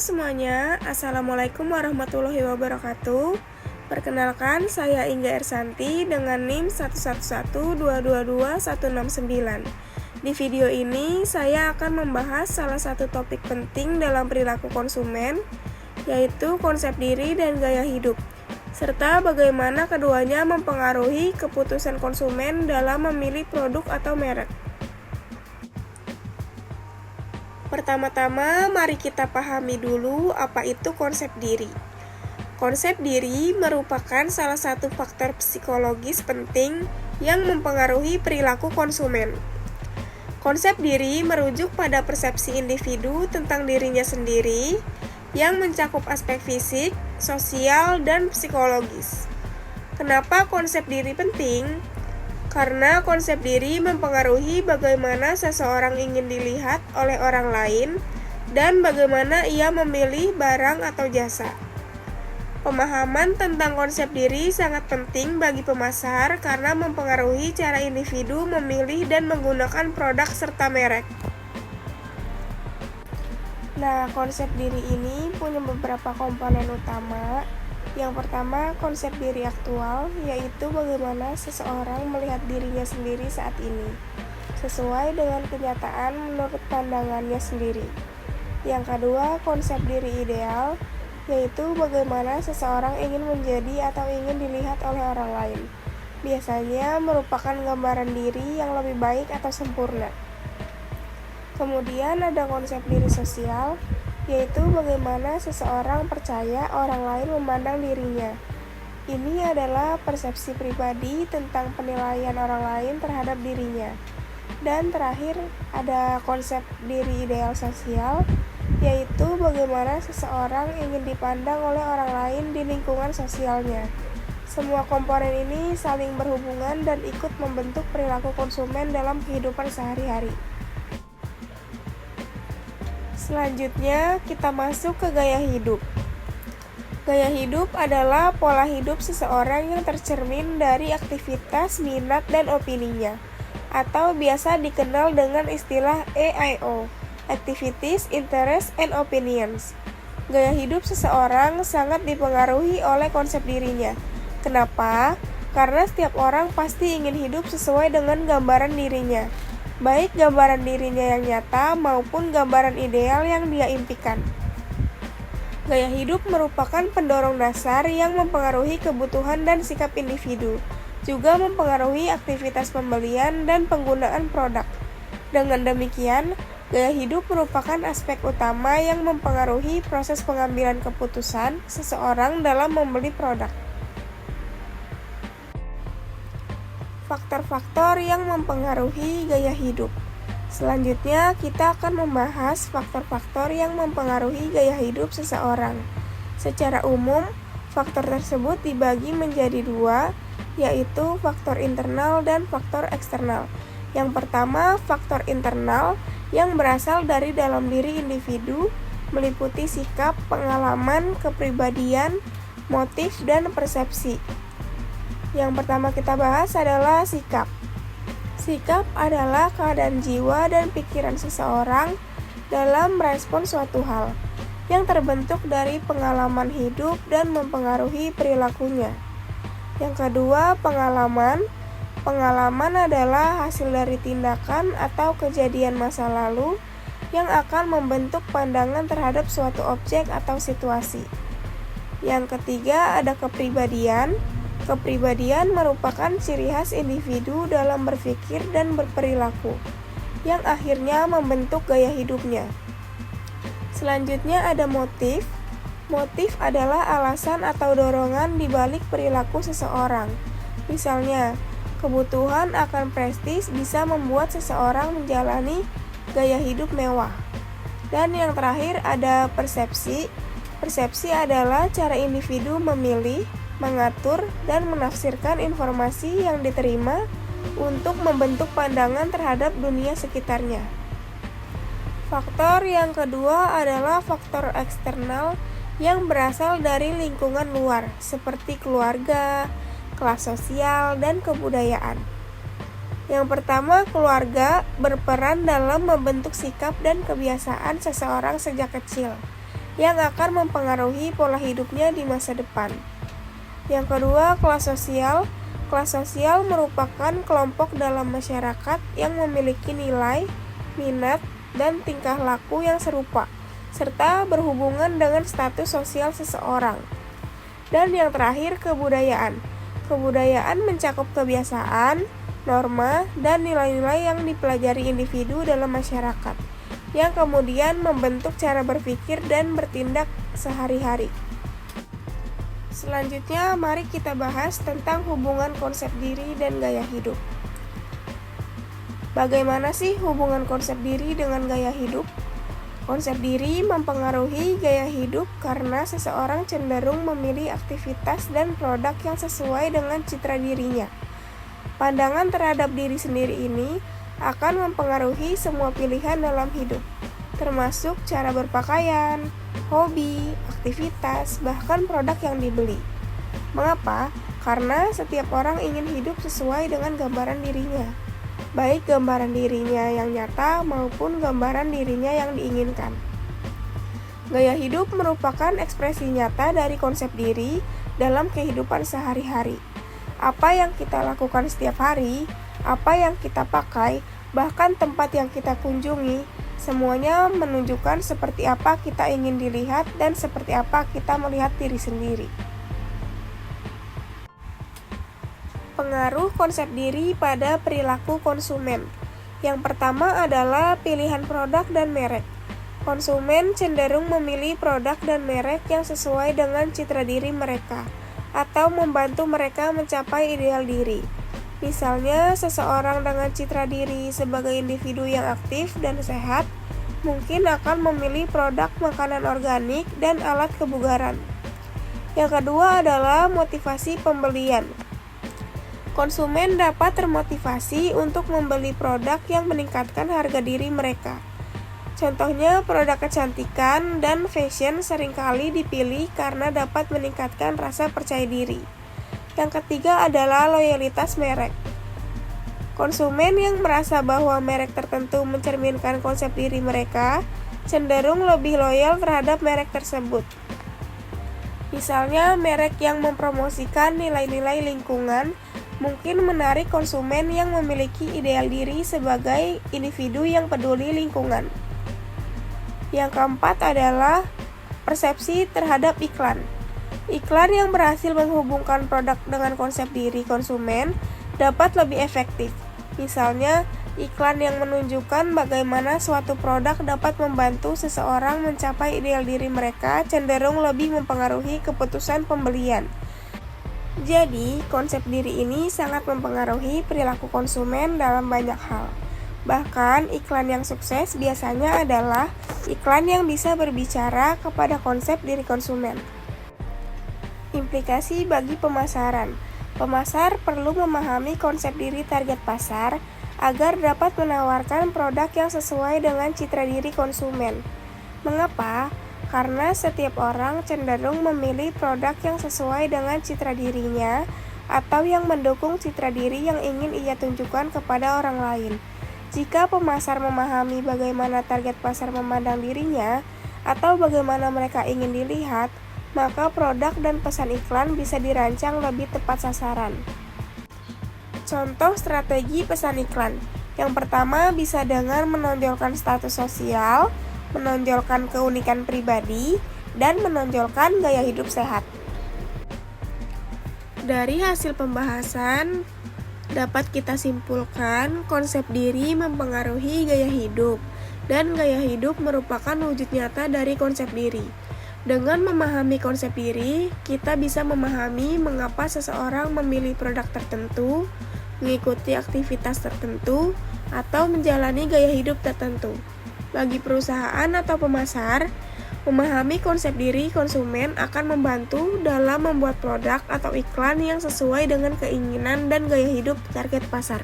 semuanya, Assalamualaikum warahmatullahi wabarakatuh. Perkenalkan, saya Ingga Ersanti dengan NIM 111222169. Di video ini, saya akan membahas salah satu topik penting dalam perilaku konsumen, yaitu konsep diri dan gaya hidup, serta bagaimana keduanya mempengaruhi keputusan konsumen dalam memilih produk atau merek. Pertama-tama, mari kita pahami dulu apa itu konsep diri. Konsep diri merupakan salah satu faktor psikologis penting yang mempengaruhi perilaku konsumen. Konsep diri merujuk pada persepsi individu tentang dirinya sendiri yang mencakup aspek fisik, sosial, dan psikologis. Kenapa konsep diri penting? Karena konsep diri mempengaruhi bagaimana seseorang ingin dilihat oleh orang lain dan bagaimana ia memilih barang atau jasa. Pemahaman tentang konsep diri sangat penting bagi pemasar karena mempengaruhi cara individu memilih dan menggunakan produk serta merek. Nah, konsep diri ini punya beberapa komponen utama. Yang pertama, konsep diri aktual, yaitu bagaimana seseorang melihat dirinya sendiri saat ini, sesuai dengan kenyataan menurut pandangannya sendiri. Yang kedua, konsep diri ideal, yaitu bagaimana seseorang ingin menjadi atau ingin dilihat oleh orang lain. Biasanya merupakan gambaran diri yang lebih baik atau sempurna. Kemudian ada konsep diri sosial, yaitu bagaimana seseorang percaya orang lain memandang dirinya. Ini adalah persepsi pribadi tentang penilaian orang lain terhadap dirinya. Dan terakhir, ada konsep diri ideal sosial, yaitu bagaimana seseorang ingin dipandang oleh orang lain di lingkungan sosialnya. Semua komponen ini saling berhubungan dan ikut membentuk perilaku konsumen dalam kehidupan sehari-hari. Selanjutnya, kita masuk ke gaya hidup. Gaya hidup adalah pola hidup seseorang yang tercermin dari aktivitas, minat, dan opininya, atau biasa dikenal dengan istilah AIO, Activities, Interests, and Opinions. Gaya hidup seseorang sangat dipengaruhi oleh konsep dirinya. Kenapa? Karena setiap orang pasti ingin hidup sesuai dengan gambaran dirinya, baik gambaran dirinya yang nyata maupun gambaran ideal yang dia impikan. Gaya hidup merupakan pendorong dasar yang mempengaruhi kebutuhan dan sikap individu, juga mempengaruhi aktivitas pembelian dan penggunaan produk. Dengan demikian, gaya hidup merupakan aspek utama yang mempengaruhi proses pengambilan keputusan seseorang dalam membeli produk. Faktor-faktor yang mempengaruhi gaya hidup. Selanjutnya, kita akan membahas faktor-faktor yang mempengaruhi gaya hidup seseorang. Secara umum, faktor tersebut dibagi menjadi dua, yaitu faktor internal dan faktor eksternal. Yang pertama, faktor internal yang berasal dari dalam diri individu, meliputi sikap, pengalaman, kepribadian, motif, dan persepsi. Yang pertama kita bahas adalah sikap. Sikap adalah keadaan jiwa dan pikiran seseorang dalam merespon suatu hal yang terbentuk dari pengalaman hidup dan mempengaruhi perilakunya. Yang kedua, pengalaman. Pengalaman adalah hasil dari tindakan atau kejadian masa lalu yang akan membentuk pandangan terhadap suatu objek atau situasi. Yang ketiga, ada kepribadian. Kepribadian merupakan ciri khas individu dalam berpikir dan berperilaku, yang akhirnya membentuk gaya hidupnya. Selanjutnya ada motif. Motif adalah alasan atau dorongan di balik perilaku seseorang. Misalnya, kebutuhan akan prestis bisa membuat seseorang menjalani gaya hidup mewah. Dan yang terakhir ada persepsi. Persepsi adalah cara individu memilih, mengatur, dan menafsirkan informasi yang diterima untuk membentuk pandangan terhadap dunia sekitarnya. Faktor yang kedua adalah faktor eksternal yang berasal dari lingkungan luar, seperti keluarga, kelas sosial, dan kebudayaan. Yang pertama, keluarga berperan dalam membentuk sikap dan kebiasaan seseorang sejak kecil. yang akan mempengaruhi pola hidupnya di masa depan. Yang kedua, kelas sosial. Kelas sosial merupakan kelompok dalam masyarakat yang memiliki nilai, minat, dan tingkah laku yang serupa, serta berhubungan dengan status sosial seseorang. Dan yang terakhir, kebudayaan. Kebudayaan mencakup kebiasaan, norma, dan nilai-nilai yang dipelajari individu dalam masyarakat, yang kemudian membentuk cara berpikir dan bertindak sehari-hari. Selanjutnya, mari kita bahas tentang hubungan konsep diri dan gaya hidup. Bagaimana sih hubungan konsep diri dengan gaya hidup? Konsep diri mempengaruhi gaya hidup karena seseorang cenderung memilih aktivitas dan produk yang sesuai dengan citra dirinya. Pandangan terhadap diri sendiri ini akan mempengaruhi semua pilihan dalam hidup, termasuk cara berpakaian, hobi, aktivitas, bahkan produk yang dibeli. Mengapa? Karena setiap orang ingin hidup sesuai dengan gambaran dirinya, baik gambaran dirinya yang nyata maupun gambaran dirinya yang diinginkan. Gaya hidup merupakan ekspresi nyata dari konsep diri dalam kehidupan sehari-hari. Apa yang kita lakukan setiap hari, apa yang kita pakai, bahkan tempat yang kita kunjungi, semuanya menunjukkan seperti apa kita ingin dilihat dan seperti apa kita melihat diri sendiri. Pengaruh konsep diri pada perilaku konsumen. Yang pertama adalah pilihan produk dan merek. Konsumen cenderung memilih produk dan merek yang sesuai dengan citra diri mereka atau membantu mereka mencapai ideal diri. Misalnya, seseorang dengan citra diri sebagai individu yang aktif dan sehat mungkin akan memilih produk makanan organik dan alat kebugaran. Yang kedua adalah motivasi pembelian. Konsumen dapat termotivasi untuk membeli produk yang meningkatkan harga diri mereka. Contohnya, produk kecantikan dan fashion seringkali dipilih karena dapat meningkatkan rasa percaya diri. Yang ketiga adalah loyalitas merek. Konsumen yang merasa bahwa merek tertentu mencerminkan konsep diri mereka cenderung lebih loyal terhadap merek tersebut. Misalnya, merek yang mempromosikan nilai-nilai lingkungan mungkin menarik konsumen yang memiliki ideal diri sebagai individu yang peduli lingkungan. Yang keempat adalah persepsi terhadap iklan. Iklan yang berhasil menghubungkan produk dengan konsep diri konsumen dapat lebih efektif. Misalnya, iklan yang menunjukkan bagaimana suatu produk dapat membantu seseorang mencapai ideal diri mereka cenderung lebih mempengaruhi keputusan pembelian. Jadi, konsep diri ini sangat mempengaruhi perilaku konsumen dalam banyak hal. Bahkan, iklan yang sukses biasanya adalah iklan yang bisa berbicara kepada konsep diri konsumen. Implikasi bagi pemasaran. Pemasar perlu memahami konsep diri target pasar agar dapat menawarkan produk yang sesuai dengan citra diri konsumen. Mengapa? Karena setiap orang cenderung memilih produk yang sesuai dengan citra dirinya atau yang mendukung citra diri yang ingin ia tunjukkan kepada orang lain. Jika pemasar memahami bagaimana target pasar memandang dirinya atau bagaimana mereka ingin dilihat, maka produk dan pesan iklan bisa dirancang lebih tepat sasaran. Contoh strategi pesan iklan. Yang pertama bisa dengan menonjolkan status sosial, menonjolkan keunikan pribadi, dan menonjolkan gaya hidup sehat. Dari hasil pembahasan, dapat kita simpulkan konsep diri mempengaruhi gaya hidup, dan gaya hidup merupakan wujud nyata dari konsep diri. Dengan memahami konsep diri, kita bisa memahami mengapa seseorang memilih produk tertentu, mengikuti aktivitas tertentu, atau menjalani gaya hidup tertentu. Bagi perusahaan atau pemasar, memahami konsep diri konsumen akan membantu dalam membuat produk atau iklan yang sesuai dengan keinginan dan gaya hidup target pasar.